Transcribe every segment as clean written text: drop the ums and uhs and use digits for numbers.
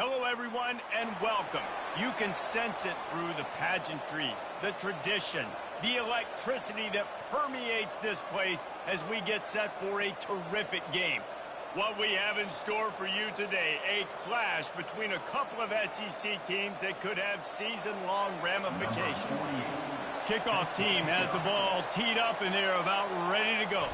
Hello, everyone, and welcome. You can sense it through the pageantry, the tradition, the electricity that permeates this place as we get set for a terrific game. What we have in store for you today, a clash between a couple of SEC teams that could have season-long ramifications. Kickoff team has the ball teed up, and they're about ready to go.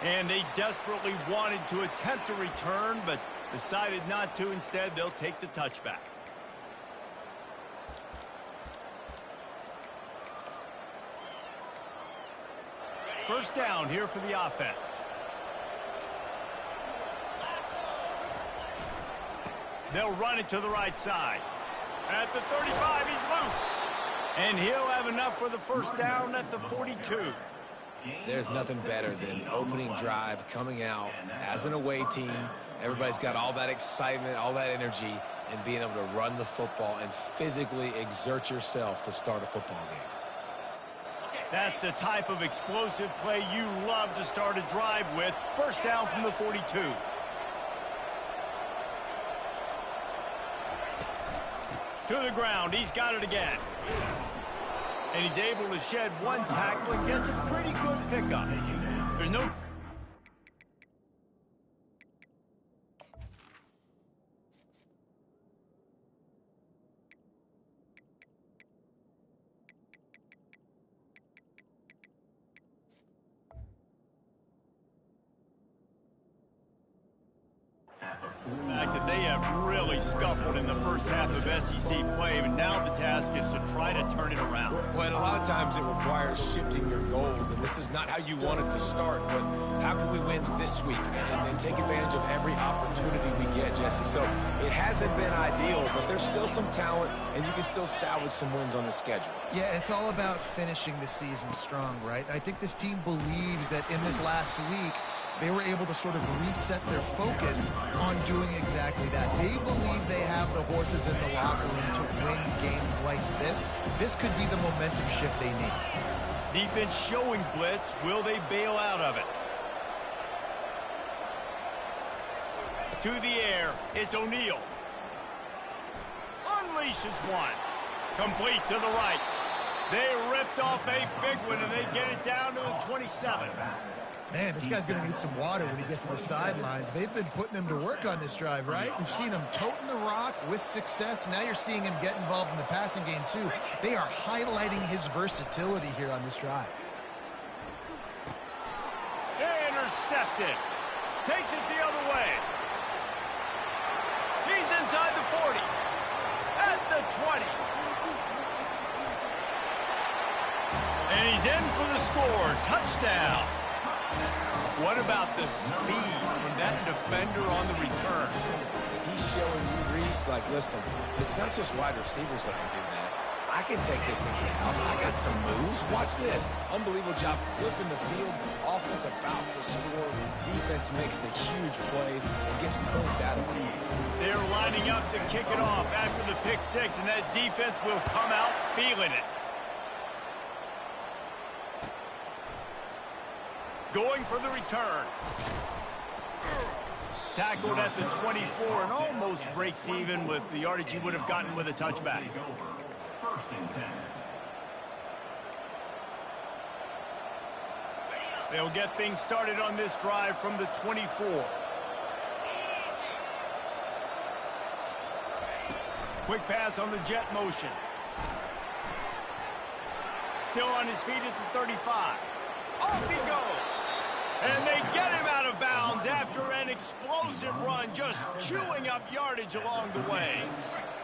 And they desperately wanted to attempt a return, but decided not to. Instead, they'll take the touchback. First down here for the offense. They'll run it to the right side. At the 35, he's loose. And he'll have enough for the first down at the 42. There's nothing better than opening drive, coming out as an away team. Everybody's got all that excitement, all that energy, and being able to run the football and physically exert yourself to start a football game. That's the type of explosive play you love to start a drive with. First down from the 42. To the ground. He's got it again. And he's able to shed one tackle and gets a pretty good pickup. There's no... The fact that they have really scuffled in the first half of SEC play, and now the task is to try to turn it around. Well, and a lot of times it requires shifting your goals, and this is not how you want it to start, but how can we win this week and take advantage of every opportunity we get, Jesse? So it hasn't been ideal, but there's still some talent, and you can still salvage some wins on the schedule. Yeah, it's all about finishing the season strong, right? I think this team believes that in this last week, they were able to sort of reset their focus on doing exactly that. They believe they have the horses in the locker room to win games like this. This could be the momentum shift they need. Defense showing blitz. Will they bail out of it? To the air. It's O'Neal. Unleashes one. Complete to the right. They ripped off a big one, and they get it down to the 27. Man, this guy's going to need some water when he gets to the sidelines. They've been putting him to work on this drive, right? We've seen him toting the rock with success. Now you're seeing him get involved in the passing game, too. They are highlighting his versatility here on this drive. Intercepted. Takes it the other way. He's inside the 40. At the 20. And he's in for the score. Touchdown. What about the speed from that defender on the return? He's showing you, Reese, like, listen, it's not just wide receivers that can do that. I can take this thing to the house. I got some moves. Watch this. Unbelievable job flipping the field. Offense about to score. Defense makes the huge plays and gets points out of it. They're lining up to kick it off after the pick six, and that defense will come out feeling it. Going for the return. Tackled at the 24 and almost breaks even with the yardage he would have gotten with a touchback. They'll get things started on this drive from the 24. Quick pass on the jet motion. Still on his feet at the 35. Off he goes. And they get him out of bounds after an explosive run, just chewing up yardage along the way.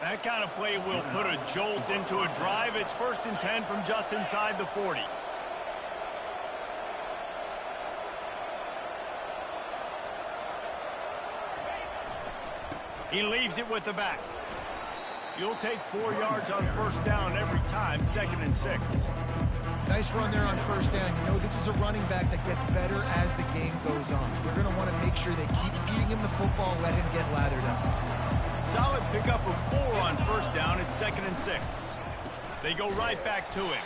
That kind of play will put a jolt into a drive. It's 1st and 10 from just inside the 40. He leaves it with the back. You'll take 4 yards on first down every time, 2nd and 6. Nice run there on first down. You know, this is a running back that gets better as the game goes on. So they're going to want to make sure they keep feeding him the football, let him get lathered up. Solid pickup of 4 on first down. It's 2nd and 6. They go right back to him.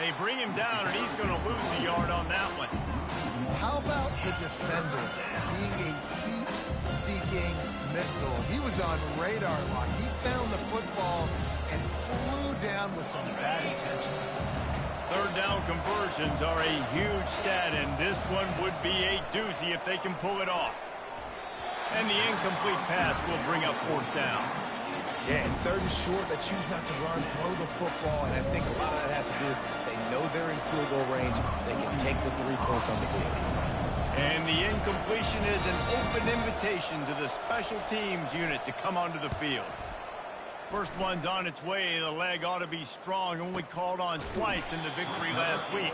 They bring him down, and he's going to lose a yard on that one. How about the defender being a heat-seeking missile? He was on radar lock. He found the football and flew down with some bad intentions. Third down conversions are a huge stat, and this one would be a doozy if they can pull it off. And the incomplete pass will bring up fourth down. Yeah, and third and short, they choose not to run, throw the football, and I think a lot of that has to do with they know they're in field goal range. They can take the 3 points on the board. And the incompletion is an open invitation to the special teams unit to come onto the field. First one's on its way. The leg ought to be strong, only called on twice in the victory last week.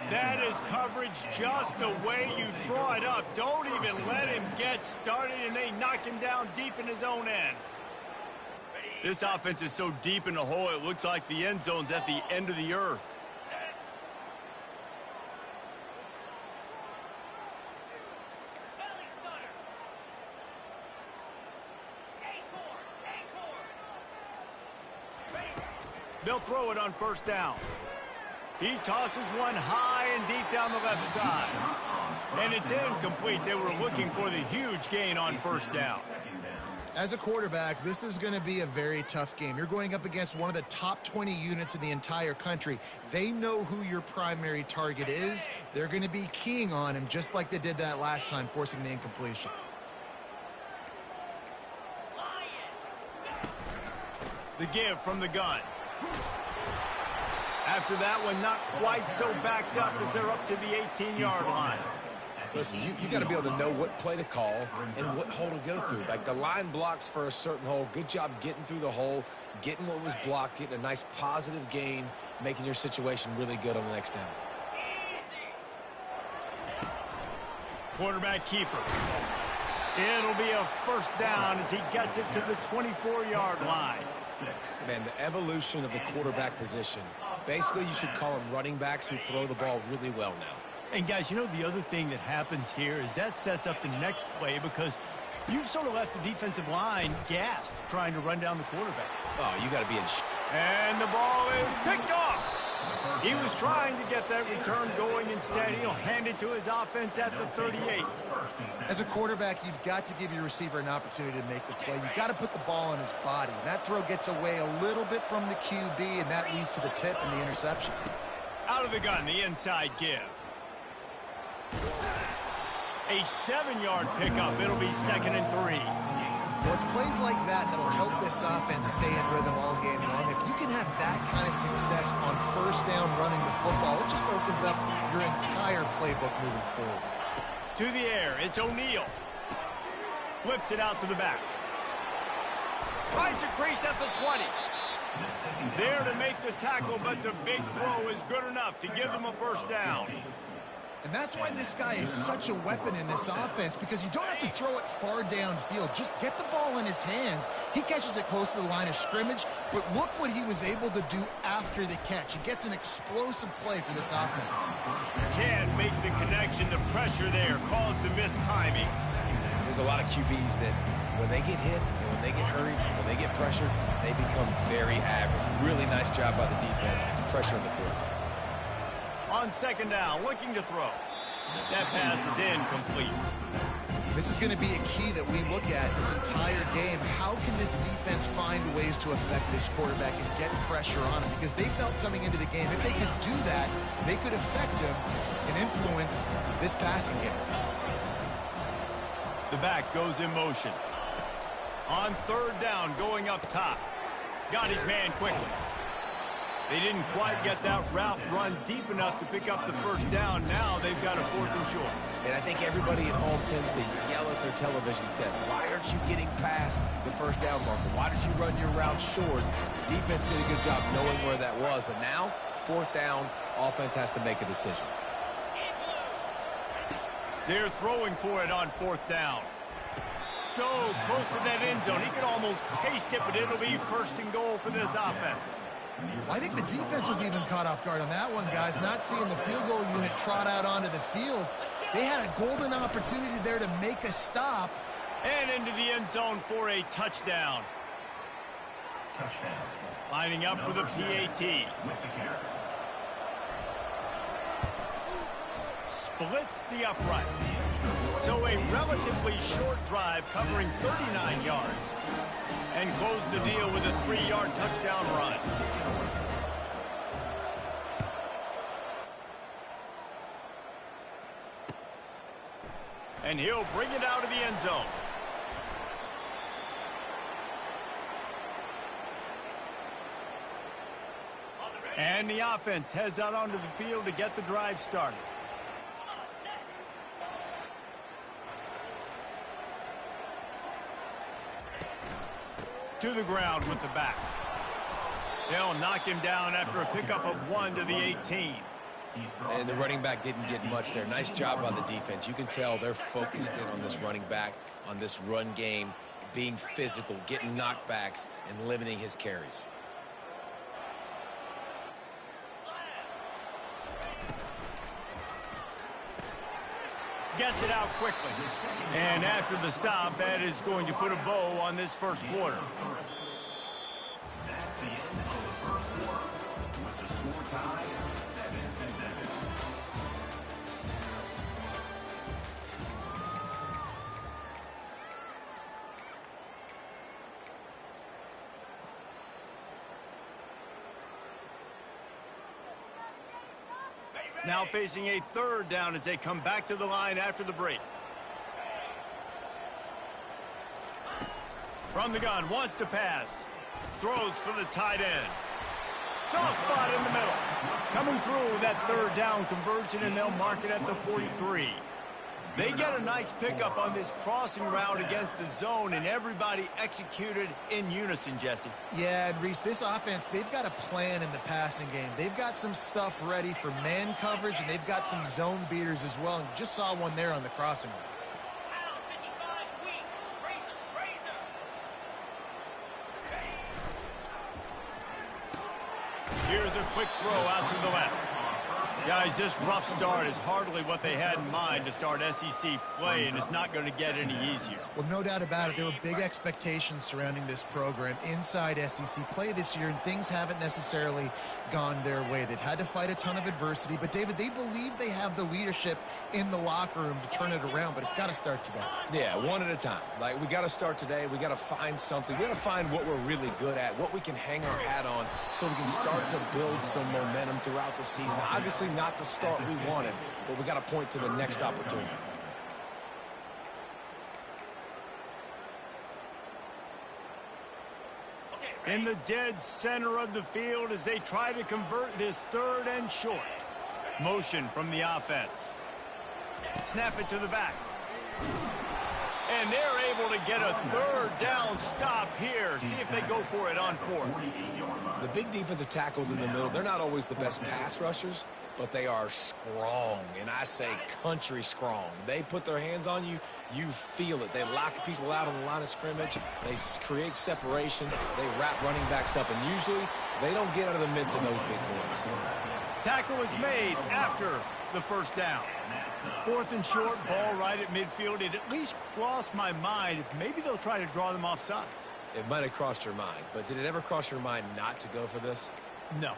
That is coverage just the way you draw it up. Don't even let him get started, and they knock him down deep in his own end. This offense is so deep in the hole, it looks like the end zone's at the end of the earth. They'll throw it on first down. He tosses one high and deep down the left side. And it's incomplete. They were looking for the huge gain on first down. As a quarterback, this is going to be a very tough game. You're going up against one of the top 20 units in the entire country. They know who your primary target is. They're going to be keying on him just like they did that last time, forcing the incompletion. The give from the gun. After that one, not quite so backed up as they're up to the 18-yard line. Listen, you got to be able to know what play to call and what hole to go through. Like the line blocks for a certain hole. Good job getting through the hole, getting what was blocked, getting a nice positive gain, making your situation really good on the next down. Quarterback keeper. It'll be a first down as he gets it to the 24-yard line. Man, the evolution of the quarterback position. Basically, you should call them running backs who throw the ball really well now. And, guys, you know the other thing that happens here is that sets up the next play because you've sort of left the defensive line gassed trying to run down the quarterback. Oh, you got to be in And the ball is picked off. He was trying to get that return going. Instead, he'll hand it to his offense at the 38. As a quarterback, you've got to give your receiver an opportunity to make the play. You've got to put the ball on his body. And that throw gets away a little bit from the QB, and that leads to the tip and the interception. Out of the gun, the inside give. A 7-yard pickup. It'll be 2nd and 3. Well, it's plays like that that'll help this offense stay in rhythm all game long. If you can have that kind of success on first down running the football, it just opens up your entire playbook moving forward. To the air, it's O'Neal. Flips it out to the back. Finds a crease at the 20. There to make the tackle, but the big throw is good enough to give them a first down. And that's why this guy is such a weapon in this offense, because you don't have to throw it far downfield. Just get the ball in his hands. He catches it close to the line of scrimmage, but look what he was able to do after the catch. He gets an explosive play for this offense. Can't make the connection. The pressure there caused the missed timing. There's a lot of QBs that when they get hit and when they get hurried, when they get pressured, they become very average. Really nice job by the defense, pressuring the quarterback. On second down, looking to throw. That pass is incomplete. This is going to be a key that we look at this entire game. How can this defense find ways to affect this quarterback and get pressure on him? Because they felt coming into the game, if they could do that, they could affect him and influence this passing game. The back goes in motion. On third down, going up top. Got his man quickly. They didn't quite get that route run deep enough to pick up the first down. Now they've got a 4th and short. And I think everybody at home tends to yell at their television set, why aren't you getting past the first down marker? Why did you run your route short? Defense did a good job knowing where that was, but now, 4th down, offense has to make a decision. They're throwing for it on 4th down. So close to that end zone. He could almost taste it, but it'll be 1st and goal for this offense. I think the defense was even caught off guard on that one, guys. Not seeing the field goal unit trot out onto the field. They had a golden opportunity there to make a stop. And into the end zone for a touchdown. Lining up for the PAT. blitz the uprights. So a relatively short drive covering 39 yards. And close the deal with a 3-yard touchdown run. And he'll bring it out of the end zone. And the offense heads out onto the field to get the drive started. To the ground with the back. They'll knock him down after a pickup of 1 to the 18. And the running back didn't get much there. Nice job by the defense. You can tell they're focused in on this running back, on this run game, being physical, getting knockbacks, and limiting his carries. Gets it out quickly. And after the stop, that is going to put a bow on this first quarter. That's the end of the first quarter with the score tied at 7-7. Now facing a 3rd down as they come back to the line after the break. From the gun, wants to pass. Throws for the tight end. Soft spot in the middle. Coming through that 3rd down conversion, and they'll mark it at the 43. They get a nice pickup on this crossing route against the zone, and everybody executed in unison, Jesse. Yeah, and Reese, this offense, they've got a plan in the passing game. They've got some stuff ready for man coverage, and they've got some zone beaters as well. And just saw one there on the crossing route. Here's a quick throw out to the left. Guys, this rough start is hardly what they had in mind to start SEC play, and it's not going to get any easier. Well, no doubt about it. There were big expectations surrounding this program inside SEC play this year, and things haven't necessarily gone their way. They've had to fight a ton of adversity, but, David, they believe they have the leadership in the locker room to turn it around, but it's got to start today. Yeah, one at a time. Like, we got to start today. We got to find something. We got to find what we're really good at, what we can hang our hat on so we can start to build some momentum throughout the season. Obviously, not the start we wanted, but we got to point to the next opportunity. In the dead center of the field as they try to convert this 3rd and short. Motion from the offense. Snap it to the back. And they're able to get a 3rd down stop here. See if they go for it on 4th. The big defensive tackles in the middle, they're not always the best pass rushers, but they are strong, and I say country strong. They put their hands on you, you feel it. They lock people out on the line of scrimmage. They create separation. They wrap running backs up, and usually they don't get out of the midst of those big boys. Tackle is made after the 1st down. 4th and short, ball right at midfield. It at least crossed my mind. Maybe they'll try to draw them off sides. It might have crossed your mind, but did it ever cross your mind not to go for this? No.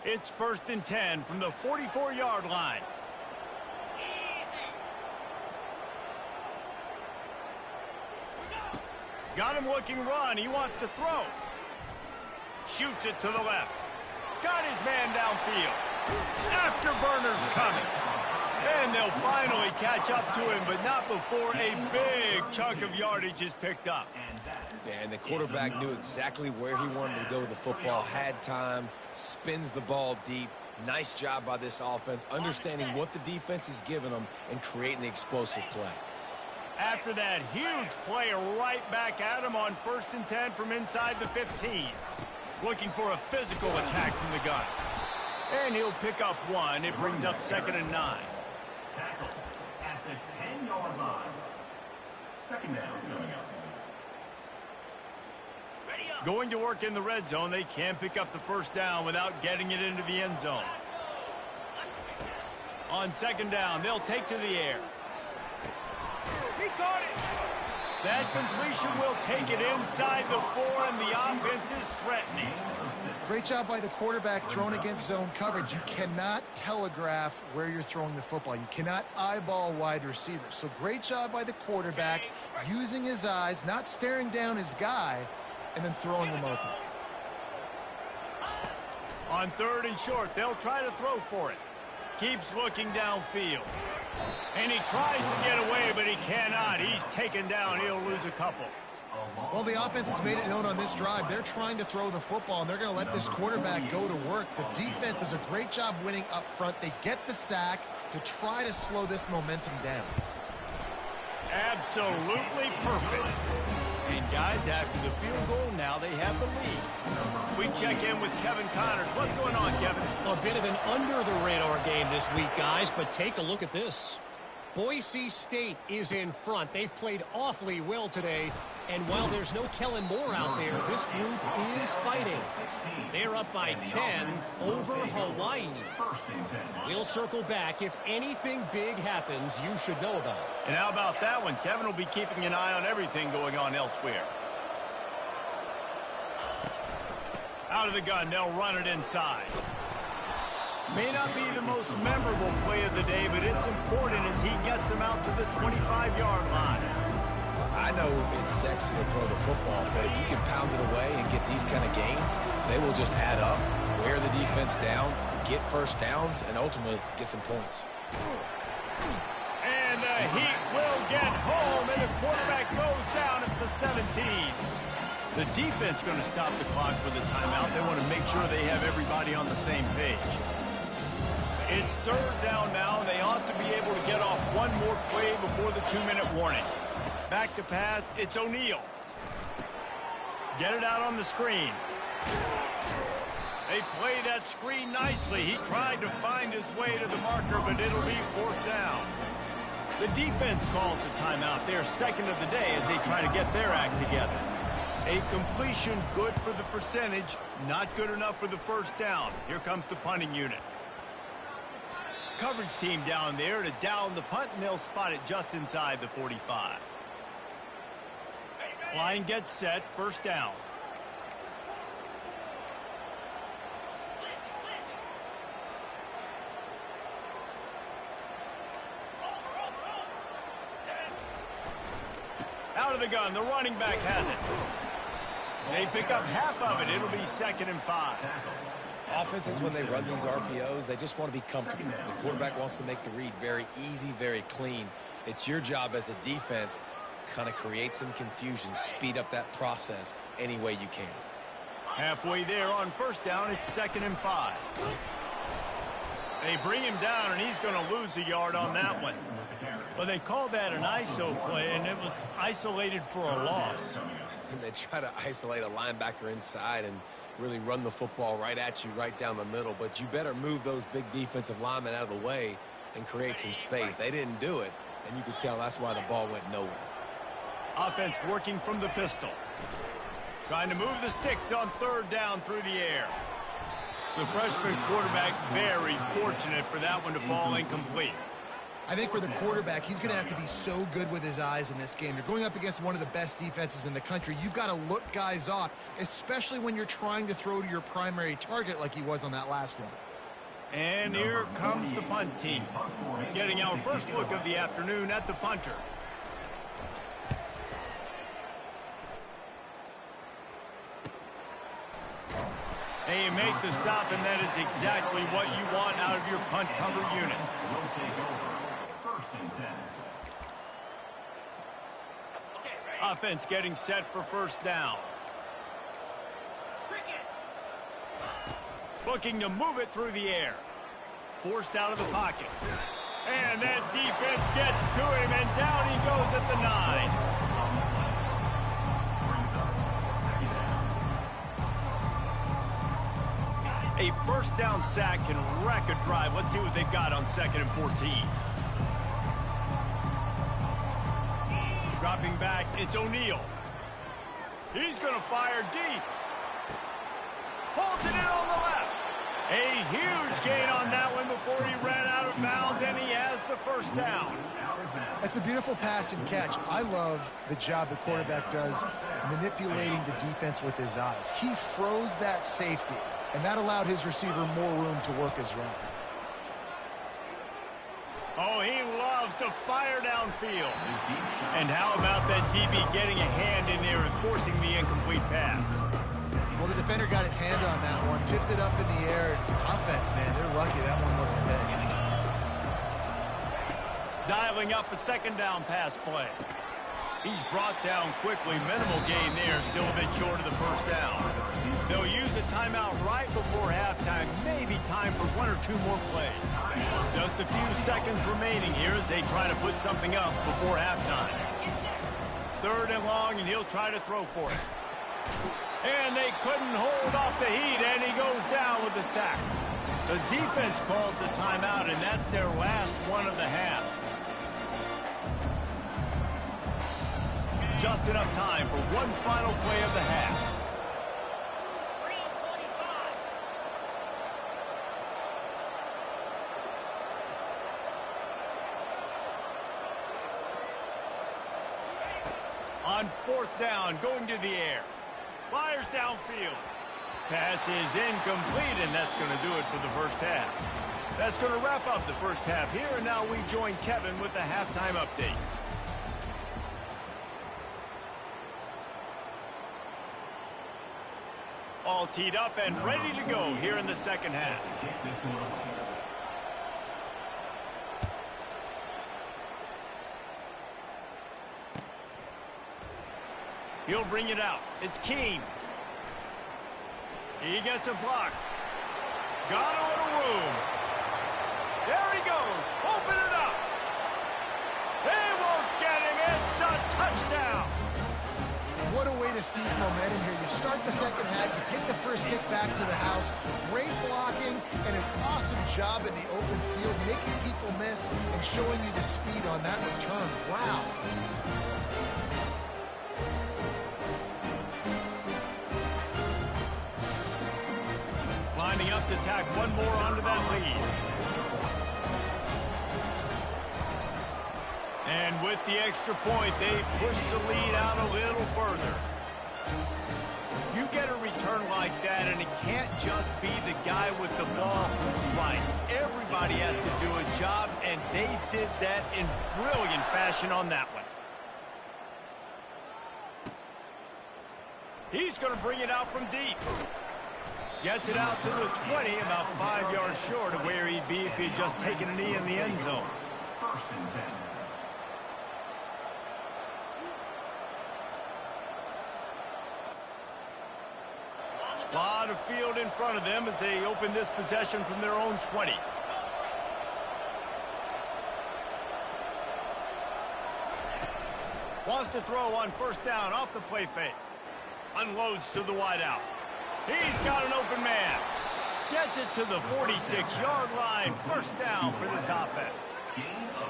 It's 1st and 10 from the 44-yard line. Got him looking run. He wants to throw. Shoots it to the left. Got his man downfield. Afterburner's coming. And they'll finally catch up to him, but not before a big chunk of yardage is picked up. Yeah, and the quarterback knew exactly where he wanted to go with the football, had time, spins the ball deep. Nice job by this offense, understanding what the defense is giving them and creating the explosive play. After that huge play, right back at him on 1st and 10 from inside the 15. Looking for a physical attack from the gun. And he'll pick up 1. It brings up 2nd and 9. Tackle at the 10-yard line. 2nd down coming up. Going to work in the red zone. They can pick up the 1st down without getting it into the end zone. On second down, they'll take to the air. He caught it. That completion will take it inside the 4, and the offense is threatening. Great job by the quarterback throwing against zone coverage. You cannot telegraph where you're throwing the football. You cannot eyeball wide receivers. So great job by the quarterback using his eyes, not staring down his guy, and then throwing him open. On third and short, they'll try to throw for it. Keeps looking downfield. And he tries to get away, but he cannot. He's taken down. He'll lose a couple. Well, the offense has made it known on this drive. They're trying to throw the football, and they're going to let this quarterback go to work. The defense does a great job winning up front. They get the sack to try to slow this momentum down. Absolutely perfect. And guys, after the field goal, now they have the lead. We check in with Kevin Connors. What's going on, Kevin? A bit of an under-the-radar game this week, guys, but take a look at this. Boise State is in front. They've played awfully well today, and while there's no Kellen Moore out there, this group is fighting. They're up by 10 over Hawaii. We'll circle back. If anything big happens, you should know about it. And how about that one? Kevin will be keeping an eye on everything going on elsewhere. Out of the gun, they'll run it inside. May not be the most memorable play of the day, but it's important as he gets them out to the 25-yard line. I know it's sexy to throw the football, but if you can pound it away and get these kind of gains, they will just add up, wear the defense down, get first downs, and ultimately get some points. And the Heat will get home, and the quarterback goes down at the 17. The defense going to stop the clock for the timeout. They want to make sure they have everybody on the same page. It's third down now, and they ought to be able to get off one more play before the 2-minute warning. Back to pass, it's O'Neal. Get it out on the screen. They play that screen nicely. He tried to find his way to the marker, but it'll be fourth down. The defense calls a timeout. They're second of the day as they try to get their act together. A completion good for the percentage, not good enough for the first down. Here comes the punting unit. Coverage team down there to down the punt, and they'll spot it just inside the 45. Line gets set, first down. Out of the gun, the running back has it. They pick up half of it. It'll be 2nd and 5. Offenses, when they run these RPOs, they just want to be comfortable. The quarterback wants to make the read very easy, very clean. It's your job as a defense to kind of create some confusion, speed up that process any way you can. Halfway there on first down, it's 2nd and 5. They bring him down, and he's going to lose a yard on that one. Well, they called that an ISO play, and it was isolated for a loss. And they try to isolate a linebacker inside and really run the football right at you, right down the middle. But you better move those big defensive linemen out of the way and create some space. They didn't do it, and you could tell that's why the ball went nowhere. Offense working from the pistol. Trying to move the sticks on third down through the air. The freshman quarterback very fortunate for that one to fall incomplete. I think for the quarterback, he's going to have to be so good with his eyes in this game. You're going up against one of the best defenses in the country. You've got to look guys off, especially when you're trying to throw to your primary target like he was on that last one. And here comes the punt team, getting our first look of the afternoon at the punter. They make the stop, and that is exactly what you want out of your punt cover unit. Offense getting set for first down. Looking to move it through the air. Forced out of the pocket. And that defense gets to him, and down he goes at the 9. A first down sack can wreck a drive. Let's see what they've got on 2nd and 14. Dropping back, it's O'Neal. He's going to fire deep. Holds it in on the left. A huge gain on that one before he ran out of bounds, and the first down. That's a beautiful pass and catch. I love the job the quarterback does manipulating the defense with his eyes. He froze that safety, and that allowed his receiver more room to work his route. Oh, he loves to fire downfield. And how about that DB getting a hand in there and forcing the incomplete pass? Well, the defender got his hand on that one, tipped it up in the air. Offense, man, they're lucky that one wasn't big. Dialing up a second down pass play. He's brought down quickly. Minimal gain there, still a bit short of the first down. They'll use a timeout right before halftime. Maybe time for one or two more plays. Just a few seconds remaining here as they try to put something up before halftime. 3rd and long, and he'll try to throw for it. And they couldn't hold off the heat, and he goes down with the sack. The defense calls the timeout, and that's their last one of the half. Just enough time for one final play of the half. On 4th down, going to the air. Fires downfield. Pass is incomplete, and that's going to do it for the first half. That's going to wrap up the first half here, and now we join Kevin with the halftime update. All teed up and ready to go here in the second half. He'll bring it out. It's Keene. He gets a block. Got a little room. There he goes. Open it up. They won't get him. It's a touchdown. What a way to seize momentum here. You start the second half, you take the first kick back to the house, great blocking, and an awesome job in the open field, making people miss and showing you the speed on that return. Wow. Lining up to tack one more onto that lead. And with the extra point, they push the lead out a little further. You get a return like that, and it can't just be the guy with the ball who's right. Everybody has to do a job, and they did that in brilliant fashion on that one. He's going to bring it out from deep. Gets it out to the 20, about 5 yards short of where he'd be if he'd just taken a knee in the end zone. 1st and 10. A lot of field in front of them as they open this possession from their own 20. Wants to throw on 1st down off the play fake. Unloads to the wideout. He's got an open man. Gets it to the 46-yard line. 1st down for this offense.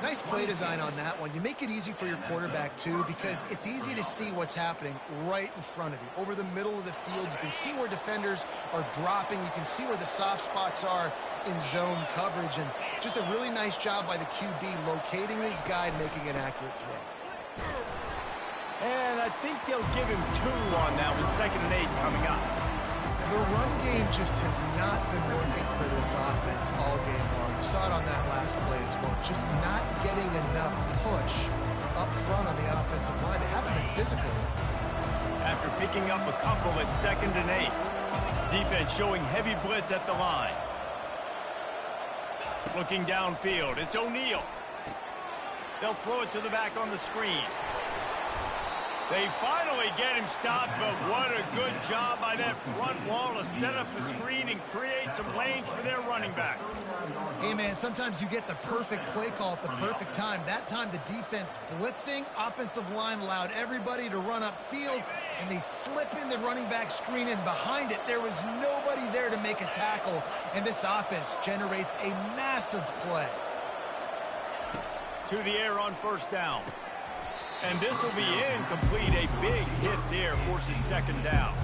Nice play design on that one. You make it easy for your quarterback, too, because it's easy to see what's happening right in front of you. Over the middle of the field, you can see where defenders are dropping. You can see where the soft spots are in zone coverage. And just a really nice job by the QB locating his guy and making an accurate throw. And I think they'll give him 2 on that one. 2nd and 8 coming up. The run game just has not been working for this offense all game long. You saw it on that last play as well. Just not getting enough push up front on the offensive line. They haven't been physical. After picking up a couple at 2nd and 8. Defense showing heavy blitz at the line. Looking downfield. It's O'Neal. They'll throw it to the back on the screen. They finally get him stopped, but what a good job by that front wall to set up the screen and create some lanes for their running back. Hey, man, sometimes you get the perfect play call at the perfect time. That time the defense blitzing, offensive line allowed everybody to run upfield, and they slip in the running back screen, and behind it there was nobody there to make a tackle, and this offense generates a massive play. To the air on 1st down. And this will be incomplete. A big hit there forces 2nd down.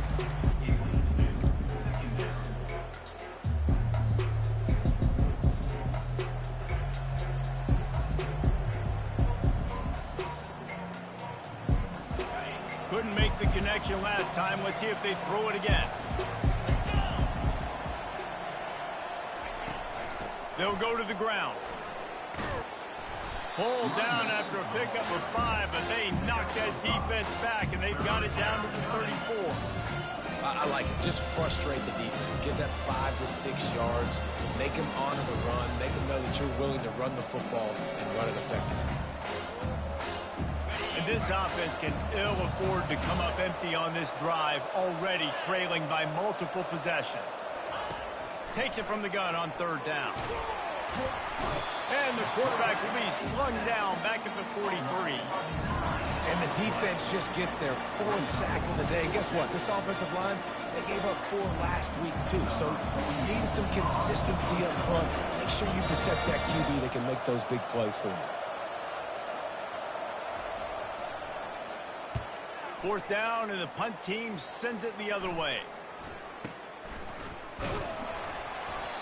connection last time. Let's see if they throw it again. They'll go to the ground. Pulled down after a pickup of 5, but they knocked that defense back, and they've got it down to the 34. I like it. Just frustrate the defense. Get that 5 to 6 yards. Make them honor the run. Make them know that you're willing to run the football and run it effectively. And this offense can ill afford to come up empty on this drive, already trailing by multiple possessions. Takes it from the gun on 3rd down. And the quarterback will be slung down back at the 43. And the defense just gets their 4th sack of the day. Guess what? This offensive line, they gave up 4 last week too. So you need some consistency up front. Make sure you protect that QB that can make those big plays for you. 4th down, and the punt team sends it the other way.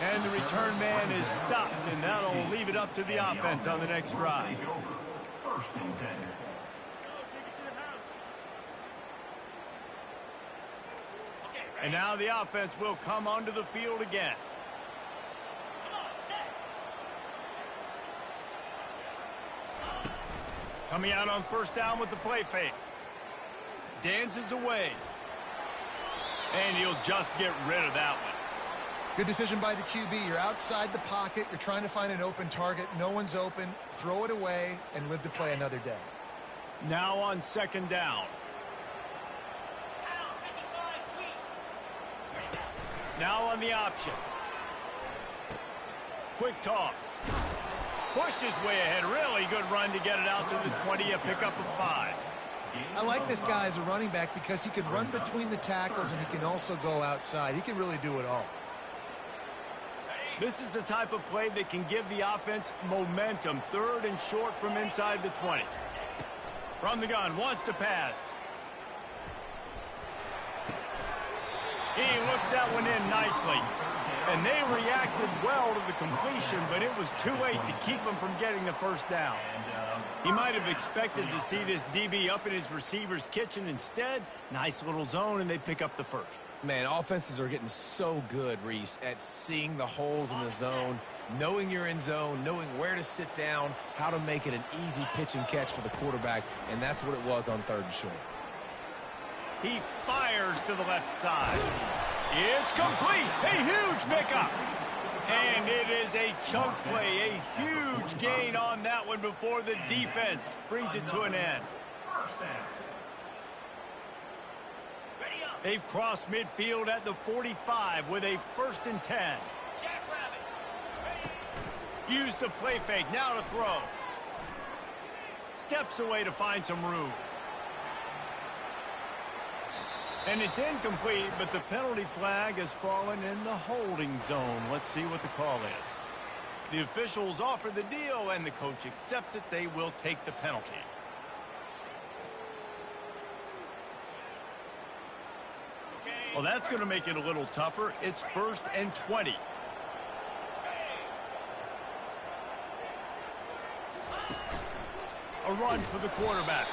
And the return man is stopped, and that'll leave it up to the offense on the next drive. First and 10. And now the offense will come onto the field again. Coming out on 1st down with the play fake. Dances away. And he'll just get rid of that one. Good decision by the QB. You're outside the pocket. You're trying to find an open target. No one's open. Throw it away and live to play another day. Now on 2nd down. Now on the option. Quick toss. Pushed his way ahead. Really good run to get it out to the 20, a pickup of 5. I like this guy as a running back because he can run between the tackles and he can also go outside. He can really do it all. This is the type of play that can give the offense momentum. 3rd and short from inside the 20. From the gun, wants to pass. He looks that one in nicely. And they reacted well to the completion, but it was too late to keep him from getting the 1st down. He might have expected to see this DB up in his receiver's kitchen. Instead, nice little zone, and they pick up the 1st. Man, offenses are getting so good, Reese, at seeing the holes in the zone, knowing you're in zone, knowing where to sit down, how to make it an easy pitch and catch for the quarterback, and that's what it was on 3rd and short. He fires to the left side. It's complete. A huge pickup. And it is a chunk play, a huge gain on that one before the defense brings it to an end. They've crossed midfield at the 45 with a 1st and 10. Use the play fake, now to throw. Steps away to find some room. And it's incomplete, but the penalty flag has fallen in the holding zone. Let's see what the call is. The officials offer the deal, and the coach accepts it. They will take the penalty. Well, that's going to make it a little tougher. It's 1st and 20. A run for the quarterback.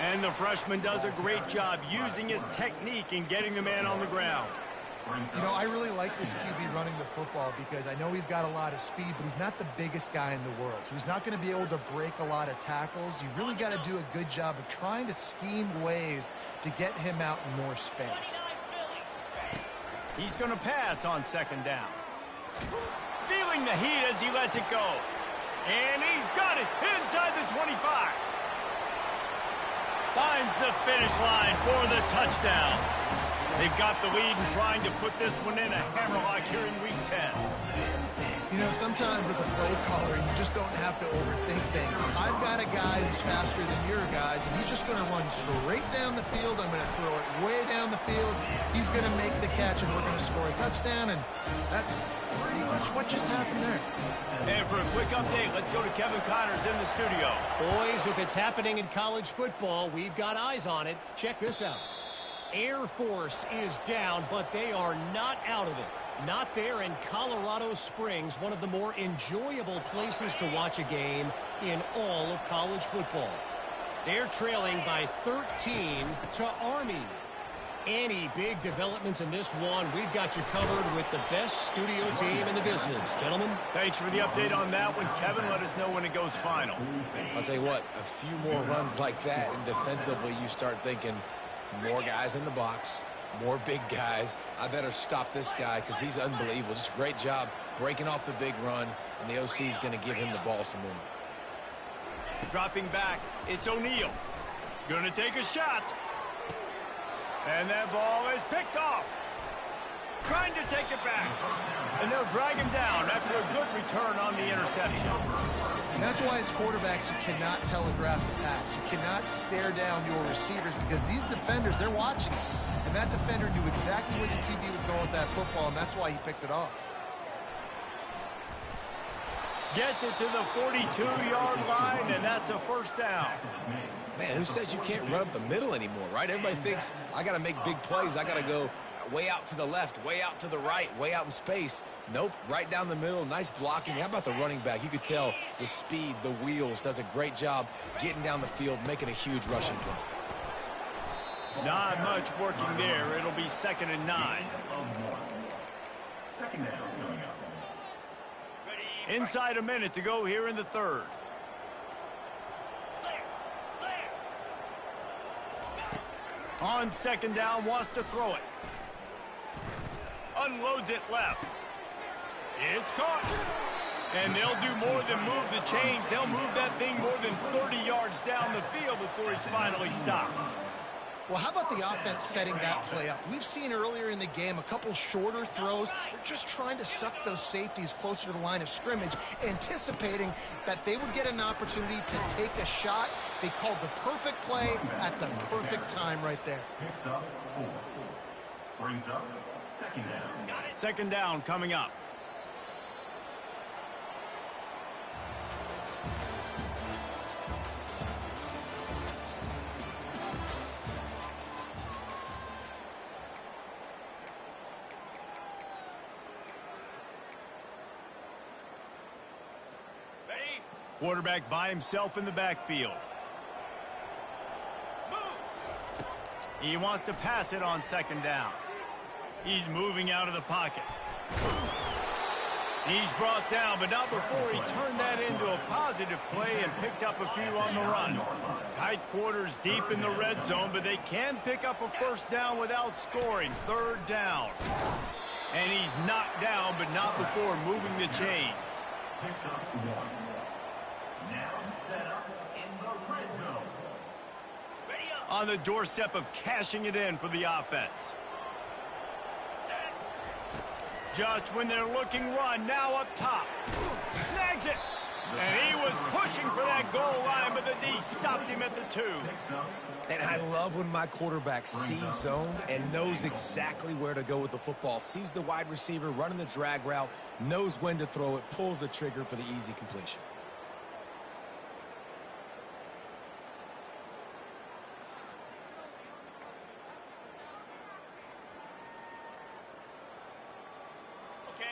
And the freshman does a great job using his technique and getting the man on the ground. You know, I really like this QB running the football because I know he's got a lot of speed, but he's not the biggest guy in the world. So he's not going to be able to break a lot of tackles. You really got to do a good job of trying to scheme ways to get him out in more space. He's going to pass on 2nd down. Feeling the heat as he lets it go. And he's got it inside the 25. Finds the finish line for the touchdown. They've got the lead and trying to put this one in a hammerlock here in Week 10. You know, sometimes as a play caller, you just don't have to overthink things. I've got a guy who's faster than your guys, and he's just going to run straight down the field. I'm going to throw it way down the field. He's going to make the catch, and we're going to score a touchdown, and that's pretty much what just happened there. And for a quick update, let's go to Kevin Connors in the studio. Boys, if it's happening in college football, we've got eyes on it. Check this out. Air Force is down, but they are not out of it. Not there in Colorado Springs, one of the more enjoyable places to watch a game in all of college football. They're trailing by 13 to Army. Any big developments in this one, we've got you covered with the best studio team in the business. Gentlemen. Thanks for the update on that one, Kevin. Let us know when it goes final. I'll tell you what, a few more runs like that, and defensively you start thinking more guys in the box, more big guys. I better stop this guy because he's unbelievable. Just a great job breaking off the big run, and the OC is going to give him the ball some more. Dropping back, it's O'Neal. Going to take a shot. And that ball is picked off. Trying to take it back. And they'll drag him down after a good return on the interception. And that's why as quarterbacks, you cannot telegraph the pass. You cannot stare down your receivers because these defenders, they're watching it. And that defender knew exactly where the QB was going with that football, and that's why he picked it off. Gets it to the 42-yard line, and that's a first down. Man, who says you can't run up the middle anymore, right? Everybody thinks I got to make big plays. I got to go way out to the left, way out to the right, way out in space. Nope, right down the middle. Nice blocking. How about the running back? You could tell the speed, the wheels, does a great job getting down the field, making a huge rushing play. Not much working there. It'll be 2nd and 9. Second down coming up. Inside a minute to go here in the 3rd. On 2nd down, wants to throw it. Unloads it left. It's caught. And they'll do more than move the chains. They'll move that thing more than 30 yards down the field before he's finally stopped. Well, how about the offense setting that play up? We've seen earlier in the game a couple shorter throws. They're just trying to suck those safeties closer to the line of scrimmage, anticipating that they would get an opportunity to take a shot. They called the perfect play at the perfect time right there. Picks up 4. Brings up 2nd down. 2nd down coming up. Quarterback by himself in the backfield. He wants to pass it on 2nd down. He's moving out of the pocket. He's brought down, but not before he turned that into a positive play and picked up a few on the run. Tight quarters deep in the red zone, but they can pick up a first down without scoring. 3rd down. And he's knocked down, but not before moving the chains. Picks up 1. Now set up in the red zone. On the doorstep of cashing it in for the offense. Just when they're looking run, now up top. Snags it. And he was pushing for that goal line, but the D stopped him at the 2. And I love when my quarterback sees zone and knows exactly where to go with the football. Sees the wide receiver running the drag route, knows when to throw it, pulls the trigger for the easy completion.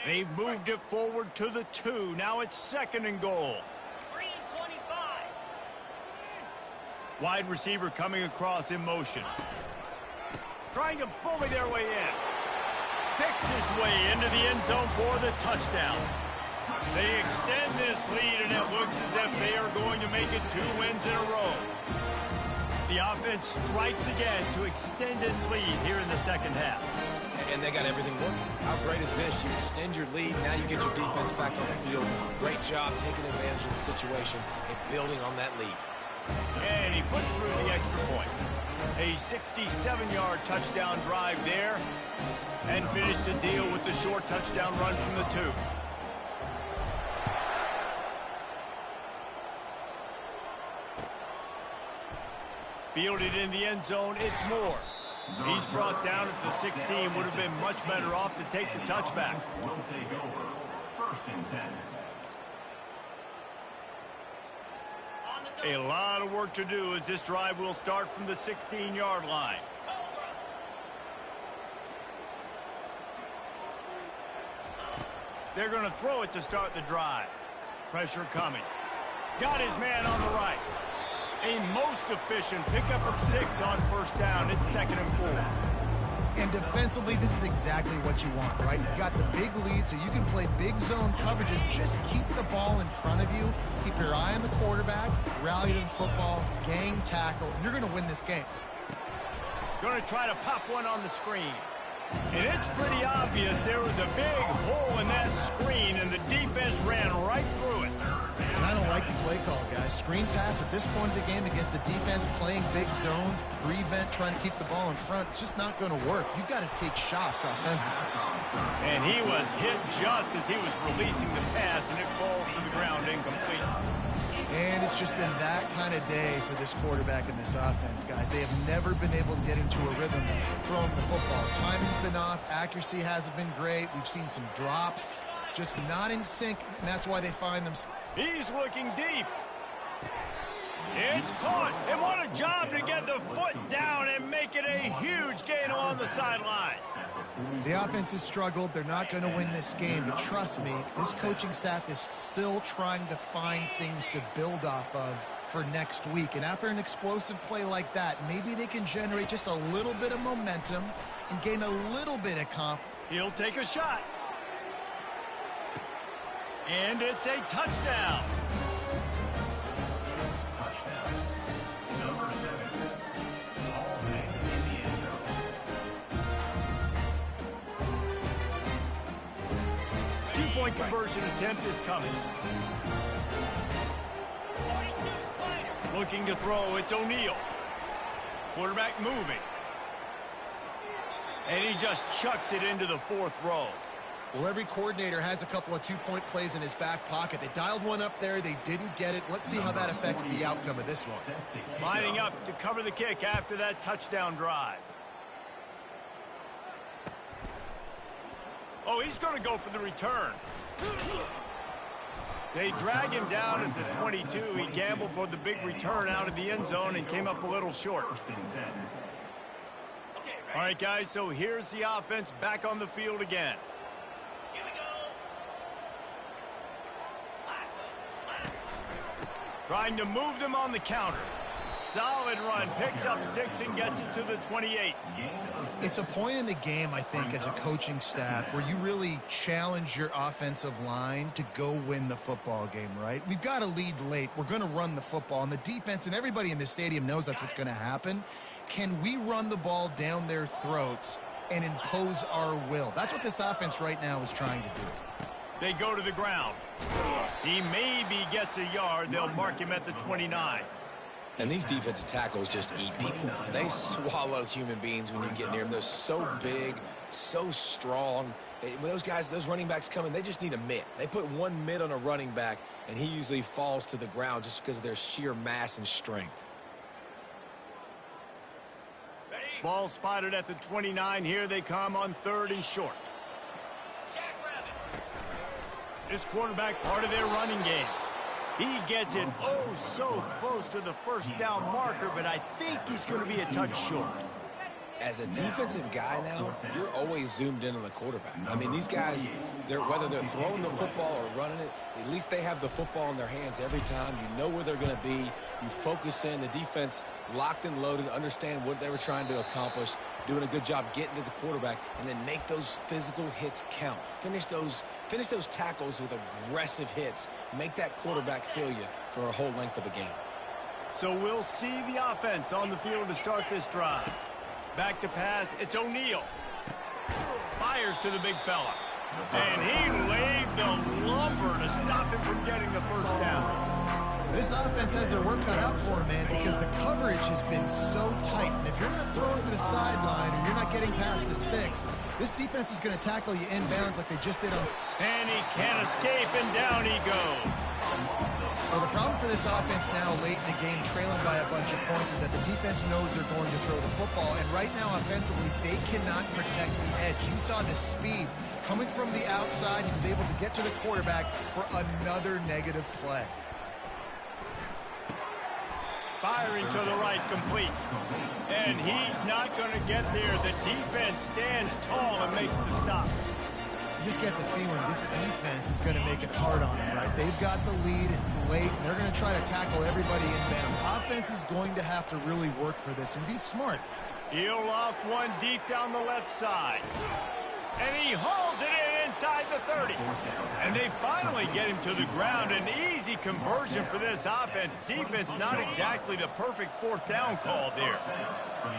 They've moved it forward to the 2. Now it's 2nd and goal. 3:25. Wide receiver coming across in motion. Trying to bully their way in. Picks his way into the end zone for the touchdown. They extend this lead, and it looks as if they are going to make it 2 wins in a row. The offense strikes again to extend its lead here in the 2nd half. And they got everything working. How great is this? You extend your lead, now you get your defense back on the field. Great job taking advantage of the situation and building on that lead. And he puts through the extra point. A 67-yard touchdown drive there, and finished the deal with the short touchdown run from the 2. Fielded in the end zone, it's Moore. He's brought down at the 16. Would have been much better off to take the touchback. Will take over. 1st and 10. A lot of work to do as this drive will start from the 16-yard line. They're going to throw it to start the drive. Pressure coming. Got his man on the right. A most efficient pickup of 6 on 1st down. It's 2nd and 4. And defensively, this is exactly what you want, right? You got the big lead, so you can play big zone coverages. Just keep the ball in front of you. Keep your eye on the quarterback, rally to the football, gang tackle, and you're going to win this game. Going to try to pop one on the screen. And it's pretty obvious there was a big hole in that screen, and the defense ran right through it. And I don't like the play call, guys. Screen pass at this point of the game against the defense, playing big zones, prevent, trying to keep the ball in front. It's just not going to work. You've got to take shots offensively. And he was hit just as he was releasing the pass, and it falls to the ground incomplete. And it's just been that kind of day for this quarterback and this offense, guys. They have never been able to get into a rhythm throwing the football. Timing's been off. Accuracy hasn't been great. We've seen some drops. Just not in sync, and that's why they find them. He's looking deep. It's caught, and what a job to get the foot down and make it a huge gain along the sideline. The offense has struggled. They're not going to win this game, but trust me, this coaching staff is still trying to find things to build off of for next week. And after an explosive play like that, maybe they can generate just a little bit of momentum and gain a little bit of confidence. He'll take a shot. And it's a touchdown. Touchdown. Number 7. Ball back in the end zone. Two-point conversion attempt is coming. Looking to throw, it's O'Neal. Quarterback moving. And he just chucks it into the 4th row. Well, every coordinator has a couple of two-point plays in his back pocket. They dialed one up there. They didn't get it. Let's see how that affects the outcome of this one. Lining up to cover the kick after that touchdown drive. Oh, he's going to go for the return. They drag him down at the 22. He gambled for the big return out of the end zone and came up a little short. All right, guys, so here's the offense back on the field again. Trying to move them on the counter. Solid run, picks up 6 and gets it to the 28. It's a point in the game, I think, as a coaching staff where you really challenge your offensive line to go win the football game, right? We've got to lead late. We're going to run the football, and the defense and everybody in the stadium knows that's what's going to happen. Can we run the ball down their throats and impose our will? That's what this offense right now is trying to do. They go to the ground. He maybe gets a yard. They'll mark him at the 29. And these defensive tackles just eat people. They swallow human beings when you get near them. They're so big, so strong. When those guys, those running backs come in, they just need a mitt. They put one mitt on a running back, and he usually falls to the ground just because of their sheer mass and strength. Ball spotted at the 29. Here they come on 3rd and short. This quarterback part of their running game. He gets it oh so close to the first down marker, but I think he's going to be a touch short. As a defensive guy now, you're always zoomed in on the quarterback. I mean, these guys, whether they're throwing the football or running it, at least they have the football in their hands every time. You know where they're going to be. You focus in. The defense locked and loaded, understand what they were trying to accomplish, doing a good job getting to the quarterback, and then make those physical hits count. Finish those tackles with aggressive hits. Make that quarterback feel you for a whole length of a game. So we'll see the offense on the field to start this drive. Back to pass, it's O'Neal. Fires to the big fella. And he laid the lumber to stop him from getting the first down. This offense has their work cut out for them, man, because the coverage has been so tight. And if you're not throwing to the sideline or you're not getting past the sticks, this defense is going to tackle you inbounds like they just did on. And he can't escape, and down he goes. Well, the problem for this offense now late in the game, trailing by a bunch of points, is that the defense knows they're going to throw the football. And right now, offensively, they cannot protect the edge. You saw the speed coming from the outside. He was able to get to the quarterback for another negative play. Firing to the right, complete. And he's not going to get there. The defense stands tall and makes the stop. You just get the feeling this defense is going to make it hard on them, right? They've got the lead. It's late. And they're going to try to tackle everybody inbounds. Offense is going to have to really work for this and be smart. He'll loft one deep down the left side. And he hauls it in inside the 30. And they finally get him to the ground. An easy conversion for this offense. Defense not exactly the perfect fourth down call there.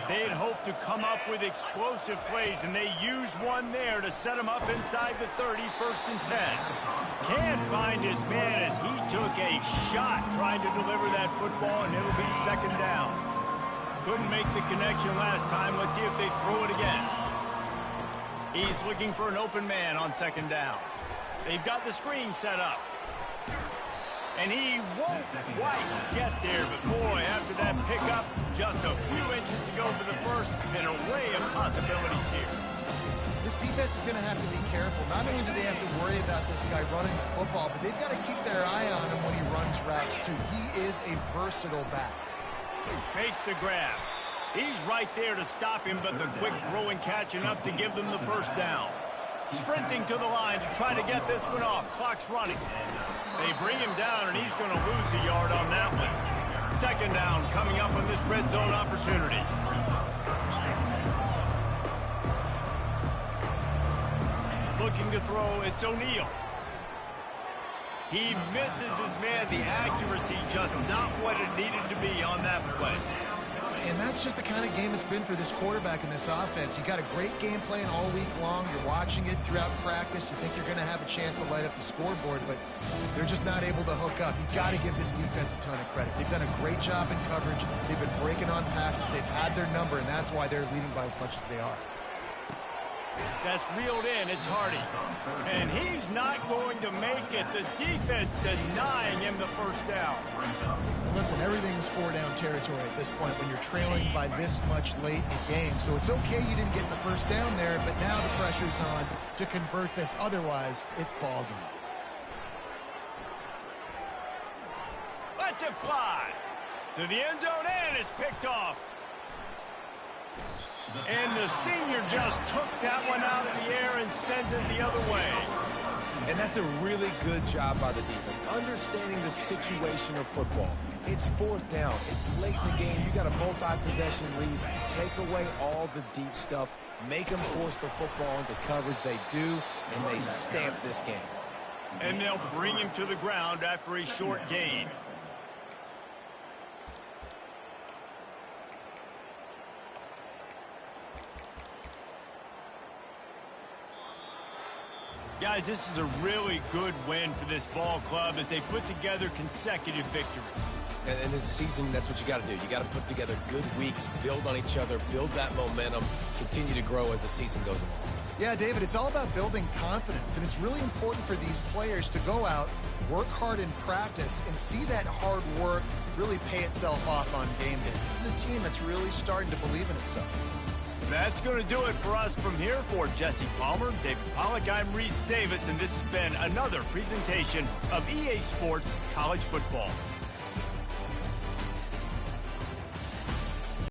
They had hoped to come up with explosive plays, and they used one there to set him up inside the 30, 1st and 10. Can't find his man as he took a shot trying to deliver that football, and it'll be 2nd down. Couldn't make the connection last time. Let's see if they throw it again. He's looking for an open man on 2nd down. They've got the screen set up. And he won't quite get there, but boy, after that pickup, just a few inches to go for the first, an array of possibilities here. This defense is going to have to be careful. Not only do they have to worry about this guy running the football, but they've got to keep their eye on him when he runs routes, too. He is a versatile back. Makes the grab. He's right there to stop him, but the quick throw and catch enough to give them the 1st down. Sprinting to the line to try to get this one off. Clock's running. They bring him down, and he's going to lose a yard on that one. 2nd down coming up on this red zone opportunity. Looking to throw, it's O'Neal. He misses his man. The accuracy just not what it needed to be on that play. And that's just the kind of game it's been for this quarterback in this offense. You got a great game plan all week long. You're watching it throughout practice. You think you're going to have a chance to light up the scoreboard, but they're just not able to hook up. You got to give this defense a ton of credit. They've done a great job in coverage. They've been breaking on passes. They've had their number, and that's why they're leading by as much as they are. That's reeled in. It's Hardy. And he's not going to make it. The defense denying him the 1st down. Listen, everything's 4-down territory at this point when you're trailing by this much late in the game. So it's okay you didn't get the 1st down there, but now the pressure's on to convert this. Otherwise, it's ball game. Lets it fly to the end zone, and it's picked off. And the senior just took that one out of the air and sent it the other way. And that's a really good job by the defense, understanding the situation of football. It's 4th down. It's late in the game. You got a multi-possession lead. Take away all the deep stuff. Make them force the football into coverage. They do, and they stamp this game. And they'll bring him to the ground after a short gain. Guys, this is a really good win for this ball club as they put together consecutive victories. And in this season, that's what you got to do. You got to put together good weeks, build on each other, build that momentum, continue to grow as the season goes along. Yeah, David, it's all about building confidence, and it's really important for these players to go out, work hard in practice, and see that hard work really pay itself off on game day. This is a team that's really starting to believe in itself. That's going to do it for us from here. For Jesse Palmer, David Pollack, I'm Reese Davis, and this has been another presentation of EA Sports College Football.